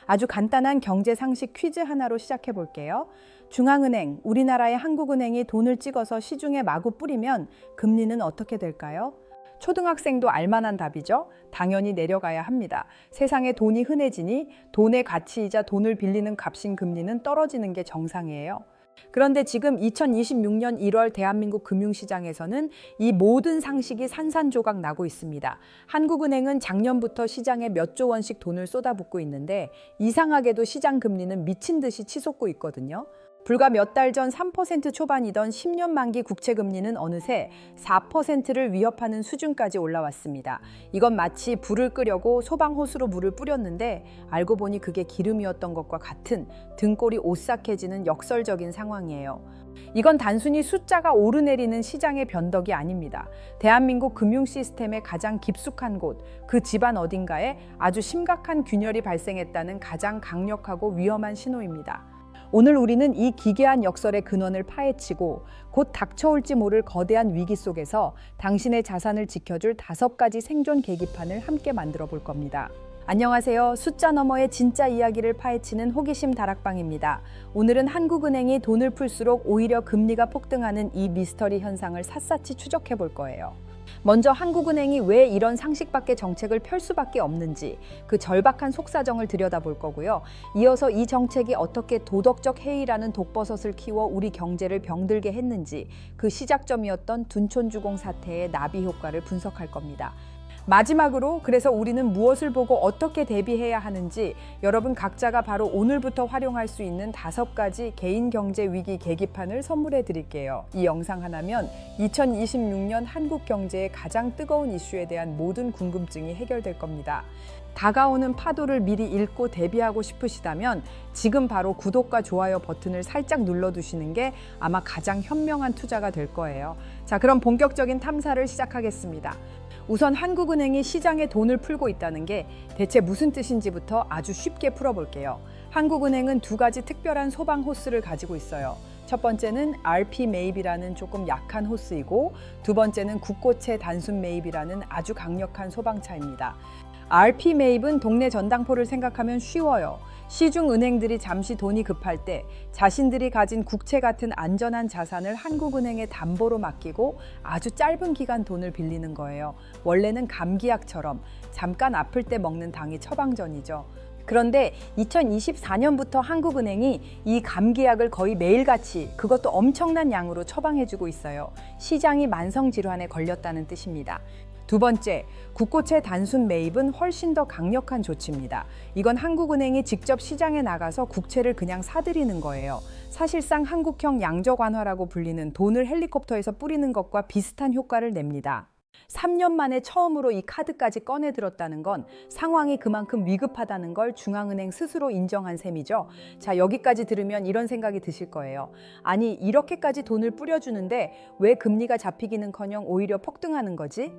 아주 간단한 경제 상식 퀴즈 하나로 시작해 볼게요. 중앙은행, 우리나라의 한국은행이 돈을 찍어서 시중에 마구 뿌리면 금리는 어떻게 될까요? 초등학생도 알만한 답이죠. 당연히 내려가야 합니다. 세상에 돈이 흔해지니 돈의 가치이자 돈을 빌리는 값인 금리는 떨어지는 게 정상이에요. 그런데 지금 2026년 1월 대한민국 금융시장에서는 이 모든 상식이 산산조각 나고 있습니다. 한국은행은 작년부터 시장에 몇 조 원씩 돈을 쏟아붓고 있는데 이상하게도 시장 금리는 미친 듯이 치솟고 있거든요. 불과 몇 달 전 3% 초반이던 10년 만기 국채 금리는 어느새 4%를 위협하는 수준까지 올라왔습니다. 이건 마치 불을 끄려고 소방호스로 물을 뿌렸는데 알고 보니 그게 기름이었던 것과 같은 등골이 오싹해지는 역설적인 상황이에요. 이건 단순히 숫자가 오르내리는 시장의 변덕이 아닙니다. 대한민국 금융 시스템의 가장 깊숙한 곳, 그 집안 어딘가에 아주 심각한 균열이 발생했다는 가장 강력하고 위험한 신호입니다. 오늘 우리는 이 기괴한 역설의 근원을 파헤치고 곧 닥쳐올지 모를 거대한 위기 속에서 당신의 자산을 지켜줄 5가지 생존 계기판을 함께 만들어 볼 겁니다. 안녕하세요. 숫자 너머의 진짜 이야기를 파헤치는 호기심 다락방입니다. 오늘은 한국은행이 돈을 풀수록 오히려 금리가 폭등하는 이 미스터리 현상을 샅샅이 추적해 볼 거예요. 먼저 한국은행이 왜 이런 상식 밖의 정책을 펼 수밖에 없는지 그 절박한 속사정을 들여다볼 거고요. 이어서 이 정책이 어떻게 도덕적 해이라는 독버섯을 키워 우리 경제를 병들게 했는지 그 시작점이었던 둔촌주공 사태의 나비 효과를 분석할 겁니다. 마지막으로 그래서 우리는 무엇을 보고 어떻게 대비해야 하는지 여러분 각자가 바로 오늘부터 활용할 수 있는 5가지 개인 경제 위기 계기판을 선물해 드릴게요. 이 영상 하나면 2026년 한국 경제의 가장 뜨거운 이슈에 대한 모든 궁금증이 해결될 겁니다. 다가오는 파도를 미리 읽고 대비하고 싶으시다면 지금 바로 구독과 좋아요 버튼을 살짝 눌러두시는 게 아마 가장 현명한 투자가 될 거예요. 자, 그럼 본격적인 탐사를 시작하겠습니다. 우선 한국은행이 시장에 돈을 풀고 있다는 게 대체 무슨 뜻인지부터 아주 쉽게 풀어볼게요. 한국은행은 2가지 특별한 소방 호스를 가지고 있어요. 첫 번째는 RP 매입이라는 조금 약한 호스이고 두 번째는 국고채 단순 매입이라는 아주 강력한 소방차입니다. RP 매입은 동네 전당포를 생각하면 쉬워요. 시중 은행들이 잠시 돈이 급할 때 자신들이 가진 국채 같은 안전한 자산을 한국은행에 담보로 맡기고 아주 짧은 기간 돈을 빌리는 거예요. 원래는 감기약처럼 잠깐 아플 때 먹는 당이 처방전이죠. 그런데 2024년부터 한국은행이 이 감기약을 거의 매일같이 그것도 엄청난 양으로 처방해주고 있어요. 시장이 만성질환에 걸렸다는 뜻입니다. 두 번째, 국고채 단순 매입은 훨씬 더 강력한 조치입니다. 이건 한국은행이 직접 시장에 나가서 국채를 그냥 사들이는 거예요. 사실상 한국형 양적 완화라고 불리는 돈을 헬리콥터에서 뿌리는 것과 비슷한 효과를 냅니다. 3년 만에 처음으로 이 카드까지 꺼내 들었다는 건 상황이 그만큼 위급하다는 걸 중앙은행 스스로 인정한 셈이죠. 자, 여기까지 들으면 이런 생각이 드실 거예요. 아니, 이렇게까지 돈을 뿌려주는데 왜 금리가 잡히기는커녕 오히려 폭등하는 거지?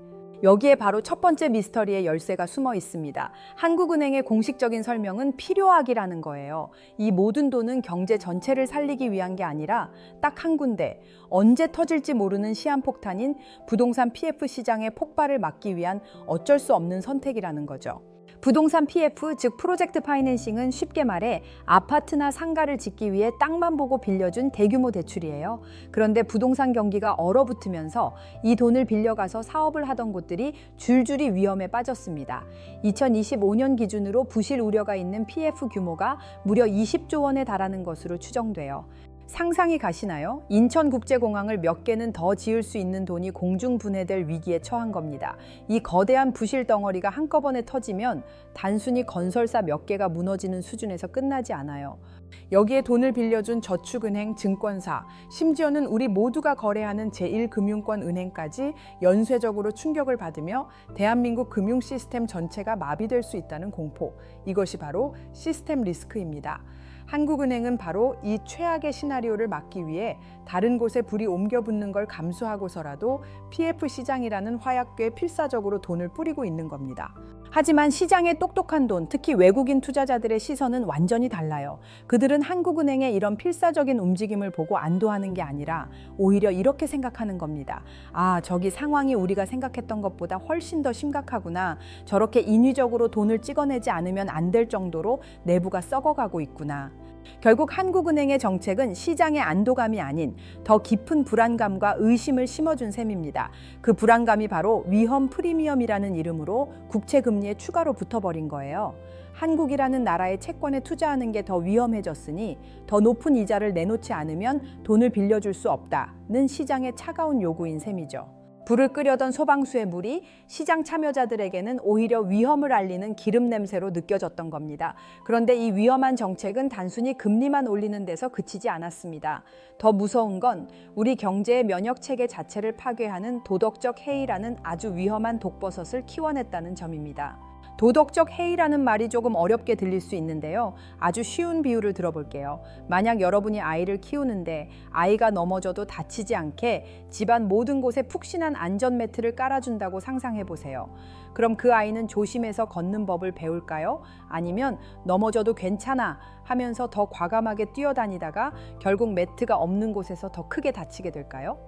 여기에 바로 첫 번째 미스터리의 열쇠가 숨어 있습니다. 한국은행의 공식적인 설명은 필요악이라는 거예요. 이 모든 돈은 경제 전체를 살리기 위한 게 아니라 딱 한 군데, 언제 터질지 모르는 시한폭탄인 부동산 PF 시장의 폭발을 막기 위한 어쩔 수 없는 선택이라는 거죠. 부동산 PF, 즉 프로젝트 파이낸싱은 쉽게 말해 아파트나 상가를 짓기 위해 땅만 보고 빌려준 대규모 대출이에요. 그런데 부동산 경기가 얼어붙으면서 이 돈을 빌려가서 사업을 하던 곳들이 줄줄이 위험에 빠졌습니다. 2025년 기준으로 부실 우려가 있는 PF 규모가 무려 20조 원에 달하는 것으로 추정돼요. 상상이 가시나요? 인천국제공항을 몇 개는 더 지을 수 있는 돈이 공중분해될 위기에 처한 겁니다. 이 거대한 부실 덩어리가 한꺼번에 터지면 단순히 건설사 몇 개가 무너지는 수준에서 끝나지 않아요. 여기에 돈을 빌려준 저축은행, 증권사, 심지어는 우리 모두가 거래하는 제1금융권 은행까지 연쇄적으로 충격을 받으며 대한민국 금융 시스템 전체가 마비될 수 있다는 공포. 이것이 바로 시스템 리스크입니다. 한국은행은 바로 이 최악의 시나리오를 막기 위해 다른 곳에 불이 옮겨 붙는 걸 감수하고서라도 PF 시장이라는 화약궤에 필사적으로 돈을 뿌리고 있는 겁니다. 하지만 시장의 똑똑한 돈, 특히 외국인 투자자들의 시선은 완전히 달라요. 그들은 한국은행의 이런 필사적인 움직임을 보고 안도하는 게 아니라 오히려 이렇게 생각하는 겁니다. 아, 저기 상황이 우리가 생각했던 것보다 훨씬 더 심각하구나. 저렇게 인위적으로 돈을 찍어내지 않으면 안 될 정도로 내부가 썩어가고 있구나. 결국 한국은행의 정책은 시장의 안도감이 아닌 더 깊은 불안감과 의심을 심어준 셈입니다. 그 불안감이 바로 위험 프리미엄이라는 이름으로 국채 금리에 추가로 붙어버린 거예요. 한국이라는 나라의 채권에 투자하는 게 더 위험해졌으니 더 높은 이자를 내놓지 않으면 돈을 빌려줄 수 없다는 시장의 차가운 요구인 셈이죠. 불을 끄려던 소방수의 물이 시장 참여자들에게는 오히려 위험을 알리는 기름 냄새로 느껴졌던 겁니다. 그런데 이 위험한 정책은 단순히 금리만 올리는 데서 그치지 않았습니다. 더 무서운 건 우리 경제의 면역 체계 자체를 파괴하는 도덕적 해이라는 아주 위험한 독버섯을 키워냈다는 점입니다. 도덕적 해이라는 말이 조금 어렵게 들릴 수 있는데요. 아주 쉬운 비유를 들어볼게요. 만약 여러분이 아이를 키우는데 아이가 넘어져도 다치지 않게 집안 모든 곳에 푹신한 안전 매트를 깔아준다고 상상해 보세요. 그럼 그 아이는 조심해서 걷는 법을 배울까요? 아니면 넘어져도 괜찮아 하면서 더 과감하게 뛰어다니다가 결국 매트가 없는 곳에서 더 크게 다치게 될까요?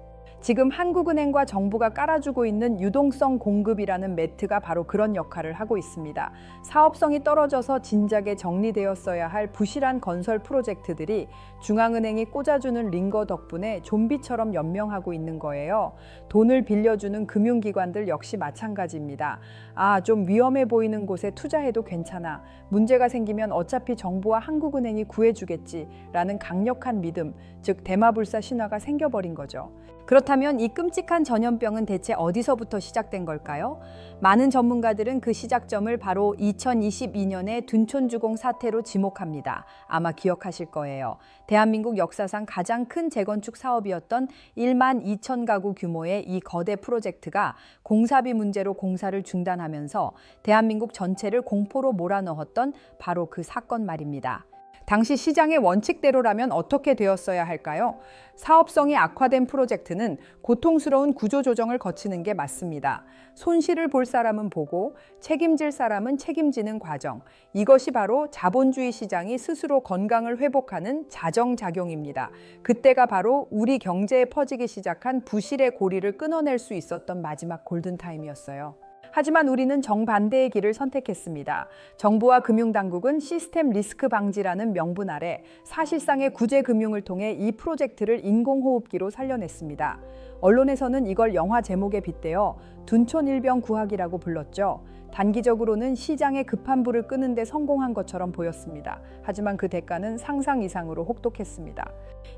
지금 한국은행과 정부가 깔아주고 있는 유동성 공급이라는 매트가 바로 그런 역할을 하고 있습니다. 사업성이 떨어져서 진작에 정리되었어야 할 부실한 건설 프로젝트들이 중앙은행이 꽂아주는 링거 덕분에 좀비처럼 연명하고 있는 거예요. 돈을 빌려주는 금융기관들 역시 마찬가지입니다. 아, 좀 위험해 보이는 곳에 투자해도 괜찮아. 문제가 생기면 어차피 정부와 한국은행이 구해주겠지라는 강력한 믿음, 즉 대마불사 신화가 생겨버린 거죠. 그렇다면 이 끔찍한 전염병은 대체 어디서부터 시작된 걸까요? 많은 전문가들은 그 시작점을 바로 2022년의 둔촌주공 사태로 지목합니다. 아마 기억하실 거예요. 대한민국 역사상 가장 큰 재건축 사업이었던 1만 2천 가구 규모의 이 거대 프로젝트가 공사비 문제로 공사를 중단하면서 대한민국 전체를 공포로 몰아넣었던 바로 그 사건 말입니다. 당시 시장의 원칙대로라면 어떻게 되었어야 할까요? 사업성이 악화된 프로젝트는 고통스러운 구조조정을 거치는 게 맞습니다. 손실을 볼 사람은 보고 책임질 사람은 책임지는 과정. 이것이 바로 자본주의 시장이 스스로 건강을 회복하는 자정작용입니다. 그때가 바로 우리 경제에 퍼지기 시작한 부실의 고리를 끊어낼 수 있었던 마지막 골든타임이었어요. 하지만 우리는 정반대의 길을 선택했습니다. 정부와 금융당국은 시스템 리스크 방지라는 명분 아래 사실상의 구제 금융을 통해 이 프로젝트를 인공호흡기로 살려냈습니다. 언론에서는 이걸 영화 제목에 빗대어 둔촌일병 구하기라고 불렀죠. 단기적으로는 시장의 급한 불을 끄는 데 성공한 것처럼 보였습니다. 하지만 그 대가는 상상 이상으로 혹독했습니다.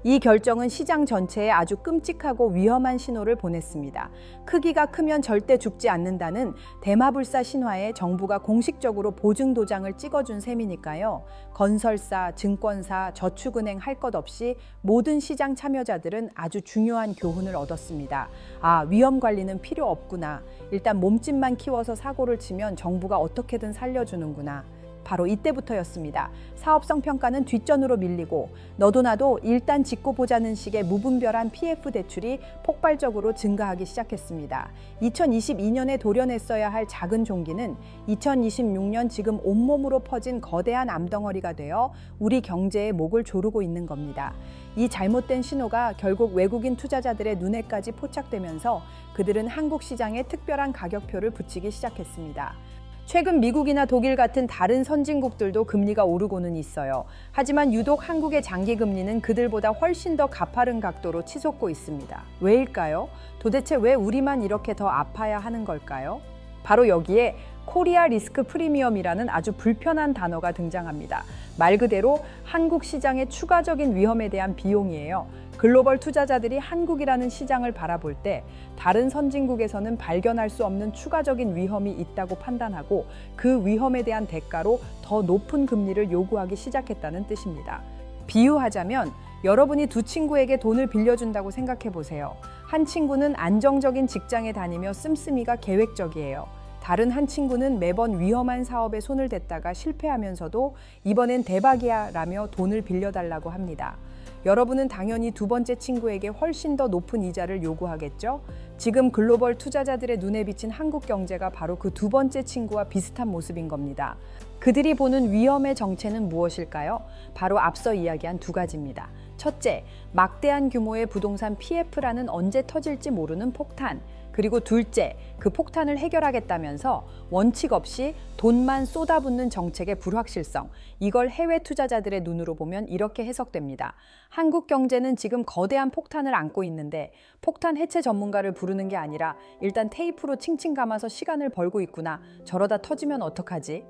이 결정은 시장 전체에 아주 끔찍하고 위험한 신호를 보냈습니다. 크기가 크면 절대 죽지 않는다는 대마불사 신화에 정부가 공식적으로 보증 도장을 찍어준 셈이니까요. 건설사, 증권사, 저축은행 할 것 없이 모든 시장 참여자들은 아주 중요한 교훈을 얻었습니다. 아, 위험 관리는 필요 없구나. 일단 몸집만 키워서 사고를 치면 정부가 어떻게든 살려주는구나. 바로 이때부터였습니다. 사업성 평가는 뒷전으로 밀리고 너도 나도 일단 짓고 보자는 식의 무분별한 PF 대출이 폭발적으로 증가하기 시작했습니다. 2022년에 도려냈어야 할 작은 종기는 2026년 지금 온몸으로 퍼진 거대한 암덩어리가 되어 우리 경제의 목을 조르고 있는 겁니다. 이 잘못된 신호가 결국 외국인 투자자들의 눈에까지 포착되면서 그들은 한국 시장에 특별한 가격표를 붙이기 시작했습니다. 최근 미국이나 독일 같은 다른 선진국들도 금리가 오르고는 있어요. 하지만 유독 한국의 장기 금리는 그들보다 훨씬 더 가파른 각도로 치솟고 있습니다. 왜일까요? 도대체 왜 우리만 이렇게 더 아파야 하는 걸까요? 바로 여기에 코리아 리스크 프리미엄이라는 아주 불편한 단어가 등장합니다. 말 그대로 한국 시장의 추가적인 위험에 대한 비용이에요. 글로벌 투자자들이 한국이라는 시장을 바라볼 때 다른 선진국에서는 발견할 수 없는 추가적인 위험이 있다고 판단하고 그 위험에 대한 대가로 더 높은 금리를 요구하기 시작했다는 뜻입니다. 비유하자면 여러분이 두 친구에게 돈을 빌려준다고 생각해 보세요. 한 친구는 안정적인 직장에 다니며 씀씀이가 계획적이에요. 다른 한 친구는 매번 위험한 사업에 손을 댔다가 실패하면서도 이번엔 대박이야 라며 돈을 빌려달라고 합니다. 여러분은 당연히 두 번째 친구에게 훨씬 더 높은 이자를 요구하겠죠? 지금 글로벌 투자자들의 눈에 비친 한국 경제가 바로 그 두 번째 친구와 비슷한 모습인 겁니다. 그들이 보는 위험의 정체는 무엇일까요? 바로 앞서 이야기한 두 가지입니다. 첫째, 막대한 규모의 부동산 PF라는 언제 터질지 모르는 폭탄. 그리고 둘째, 그 폭탄을 해결하겠다면서 원칙 없이 돈만 쏟아붓는 정책의 불확실성. 이걸 해외 투자자들의 눈으로 보면 이렇게 해석됩니다. 한국 경제는 지금 거대한 폭탄을 안고 있는데 폭탄 해체 전문가를 부르는 게 아니라 일단 테이프로 칭칭 감아서 시간을 벌고 있구나. 저러다 터지면 어떡하지?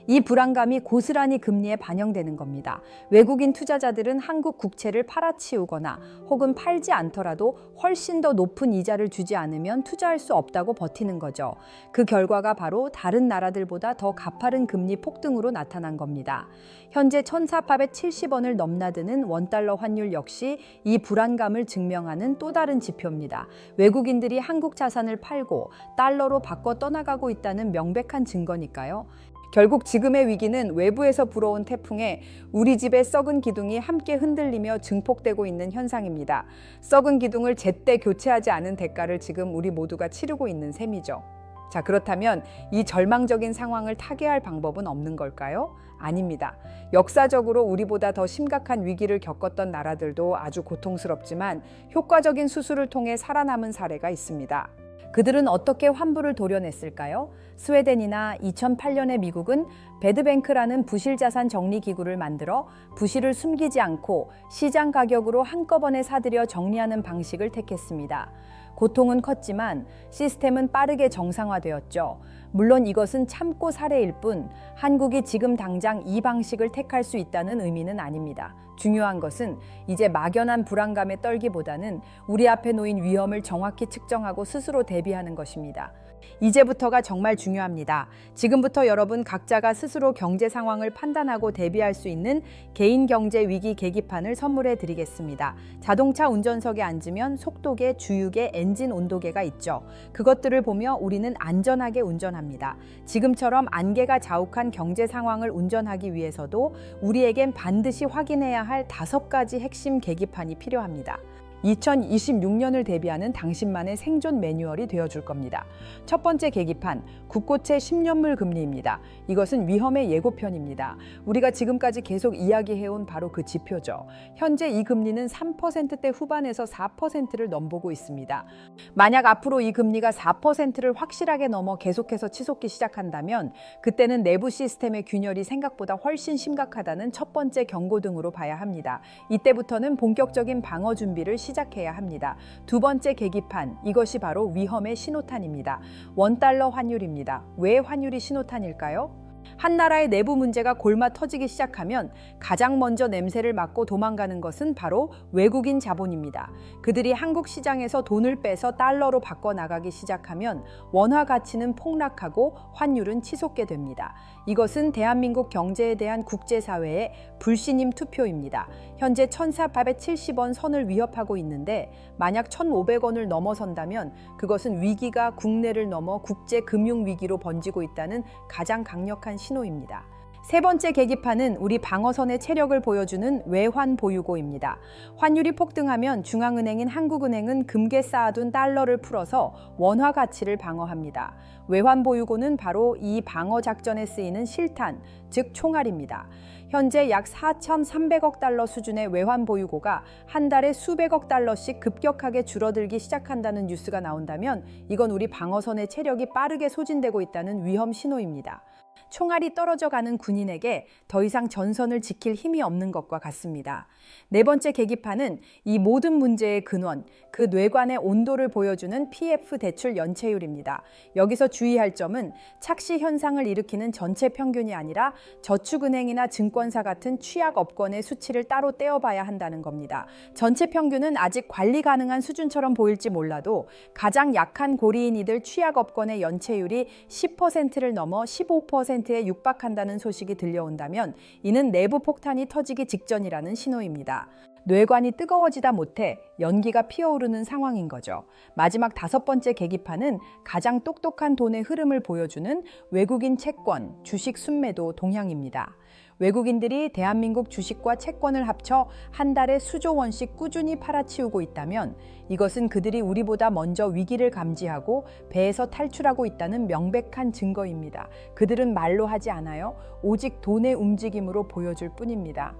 이 불안감이 고스란히 금리에 반영되는 겁니다. 외국인 투자자들은 한국 국채를 팔아치우거나 혹은 팔지 않더라도 훨씬 더 높은 이자를 주지 않으면 투자할 수 없다고 버티는 거죠. 그 결과가 바로 다른 나라들보다 더 가파른 금리 폭등으로 나타난 겁니다. 현재 1,470원을 넘나드는 원달러 환율 역시 이 불안감을 증명하는 또 다른 지표입니다. 외국인들이 한국 자산을 팔고 달러로 바꿔 떠나가고 있다는 명백한 증거니까요. 결국 지금의 위기는 외부에서 불어온 태풍에 우리 집의 썩은 기둥이 함께 흔들리며 증폭되고 있는 현상입니다. 썩은 기둥을 제때 교체하지 않은 대가를 지금 우리 모두가 치르고 있는 셈이죠. 자, 그렇다면 이 절망적인 상황을 타개할 방법은 없는 걸까요? 아닙니다. 역사적으로 우리보다 더 심각한 위기를 겪었던 나라들도 아주 고통스럽지만 효과적인 수술을 통해 살아남은 사례가 있습니다. 그들은 어떻게 환부를 도려냈을까요? 스웨덴이나 2008년에 미국은 배드뱅크라는 부실자산 정리기구를 만들어 부실을 숨기지 않고 시장 가격으로 한꺼번에 사들여 정리하는 방식을 택했습니다. 고통은 컸지만 시스템은 빠르게 정상화되었죠. 물론 이것은 참고 사례일 뿐 한국이 지금 당장 이 방식을 택할 수 있다는 의미는 아닙니다. 중요한 것은 이제 막연한 불안감에 떨기보다는 우리 앞에 놓인 위험을 정확히 측정하고 스스로 대비하는 것입니다. 이제부터가 정말 중요합니다. 지금부터 여러분 각자가 스스로 경제 상황을 판단하고 대비할 수 있는 개인 경제 위기 계기판을 선물해 드리겠습니다. 자동차 운전석에 앉으면 속도계, 주유계, 엔진 온도계가 있죠. 그것들을 보며 우리는 안전하게 운전합니다. 지금처럼 안개가 자욱한 경제 상황을 운전하기 위해서도 우리에겐 반드시 확인해야 할 5가지 핵심 계기판이 필요합니다. 2026년을 대비하는 당신만의 생존 매뉴얼이 되어줄 겁니다. 첫 번째 계기판, 국고채 10년물 금리입니다. 이것은 위험의 예고편입니다. 우리가 지금까지 계속 이야기해온 바로 그 지표죠. 현재 이 금리는 3%대 후반에서 4%를 넘보고 있습니다. 만약 앞으로 이 금리가 4%를 확실하게 넘어 계속해서 치솟기 시작한다면 그때는 내부 시스템의 균열이 생각보다 훨씬 심각하다는 첫 번째 경고등으로 봐야 합니다. 이때부터는 본격적인 방어 준비를 시작해야 합니다. 두 번째 계기판, 이것이 바로 위험의 신호탄입니다. 원달러 환율입니다. 왜 환율이 신호탄일까요? 한 나라의 내부 문제가 골마 터지기 시작하면 가장 먼저 냄새를 맡고 도망가는 것은 바로 외국인 자본입니다. 그들이 한국 시장에서 돈을 빼서 달러로 바꿔 나가기 시작하면 원화 가치는 폭락하고 환율은 치솟게 됩니다. 이것은 대한민국 경제에 대한 국제사회의 불신임 투표입니다. 현재 1,470원 선을 위협하고 있는데 만약 1,500원을 넘어선다면 그것은 위기가 국내를 넘어 국제금융위기로 번지고 있다는 가장 강력한 신호입니다. 세 번째 계기판은 우리 방어선의 체력을 보여주는 외환 보유고입니다. 환율이 폭등하면 중앙은행인 한국은행은 금괴 쌓아둔 달러를 풀어서 원화 가치를 방어합니다. 외환 보유고는 바로 이 방어 작전에 쓰이는 실탄, 즉 총알입니다. 현재 약 4,300억 달러 수준의 외환 보유고가 한 달에 수백억 달러씩 급격하게 줄어들기 시작한다는 뉴스가 나온다면 이건 우리 방어선의 체력이 빠르게 소진되고 있다는 위험 신호입니다. 총알이 떨어져 가는 군인에게 더 이상 전선을 지킬 힘이 없는 것과 같습니다. 네 번째 계기판은 이 모든 문제의 근원, 그 뇌관의 온도를 보여주는 PF 대출 연체율입니다. 여기서 주의할 점은 착시 현상을 일으키는 전체 평균이 아니라 저축은행이나 증권사 같은 취약업권의 수치를 따로 떼어봐야 한다는 겁니다. 전체 평균은 아직 관리 가능한 수준처럼 보일지 몰라도 가장 약한 고리인이들 취약업권의 연체율이 10%를 넘어 15%에 육박한다는 소식이 들려온다면 이는 내부 폭탄이 터지기 직전이라는 신호입니다. 뇌관이 뜨거워지다 못해 연기가 피어오르는 상황인 거죠. 마지막 5번째 계기판은 가장 똑똑한 돈의 흐름을 보여주는 외국인 채권, 주식 순매도 동향입니다. 외국인들이 대한민국 주식과 채권을 합쳐 한 달에 수조 원씩 꾸준히 팔아치우고 있다면 이것은 그들이 우리보다 먼저 위기를 감지하고 배에서 탈출하고 있다는 명백한 증거입니다. 그들은 말로 하지 않아요. 오직 돈의 움직임으로 보여줄 뿐입니다.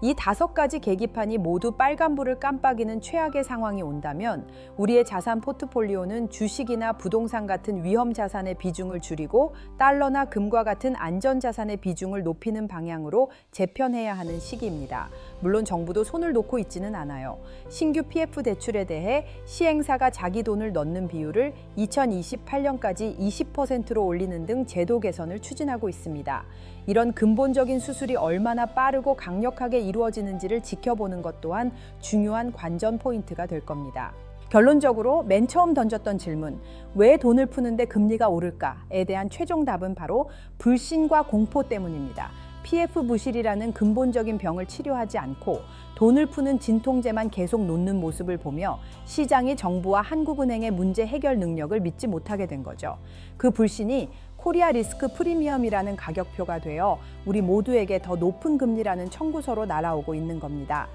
이 5가지 계기판이 모두 빨간불을 깜빡이는 최악의 상황이 온다면 우리의 자산 포트폴리오는 주식이나 부동산 같은 위험 자산의 비중을 줄이고 달러나 금과 같은 안전 자산의 비중을 높이는 방향으로 재편해야 하는 시기입니다. 물론 정부도 손을 놓고 있지는 않아요. 신규 PF 대출에 대해 시행사가 자기 돈을 넣는 비율을 2028년까지 20%로 올리는 등 제도 개선을 추진하고 있습니다. 이런 근본적인 수술이 얼마나 빠르고 강력하게 이루어지는지를 지켜보는 것 또한 중요한 관전 포인트가 될 겁니다. 결론적으로 맨 처음 던졌던 질문, 왜 돈을 푸는데 금리가 오를까에 대한 최종 답은 바로 불신과 공포 때문입니다. PF 부실이라는 근본적인 병을 치료하지 않고 돈을 푸는 진통제만 계속 놓는 모습을 보며 시장이 정부와 한국은행의 문제 해결 능력을 믿지 못하게 된 거죠. 그 불신이 코리아 리스크 프리미엄이라는 가격표가 되어 우리 모두에게 더 높은 금리라는 청구서로 날아오고 있는 겁니다.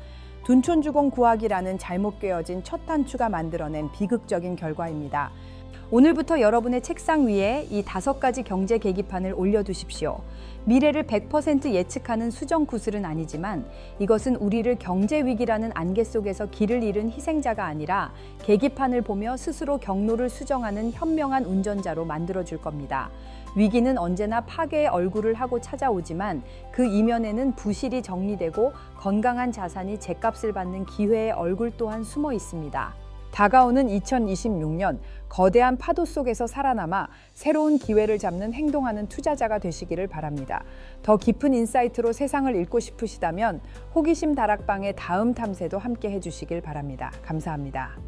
둔촌주공 구하기라는 잘못 꿰어진 첫 단추가 만들어낸 비극적인 결과입니다. 오늘부터 여러분의 책상 위에 이 5가지 경제 계기판을 올려두십시오. 미래를 100% 예측하는 수정구슬은 아니지만 이것은 우리를 경제 위기라는 안개 속에서 길을 잃은 희생자가 아니라 계기판을 보며 스스로 경로를 수정하는 현명한 운전자로 만들어줄 겁니다. 위기는 언제나 파괴의 얼굴을 하고 찾아오지만 그 이면에는 부실이 정리되고 건강한 자산이 죗값을 받는 기회의 얼굴 또한 숨어 있습니다. 다가오는 2026년 거대한 파도 속에서 살아남아 새로운 기회를 잡는 행동하는 투자자가 되시기를 바랍니다. 더 깊은 인사이트로 세상을 읽고 싶으시다면 호기심 다락방의 다음 탐새도 함께 해주시길 바랍니다. 감사합니다.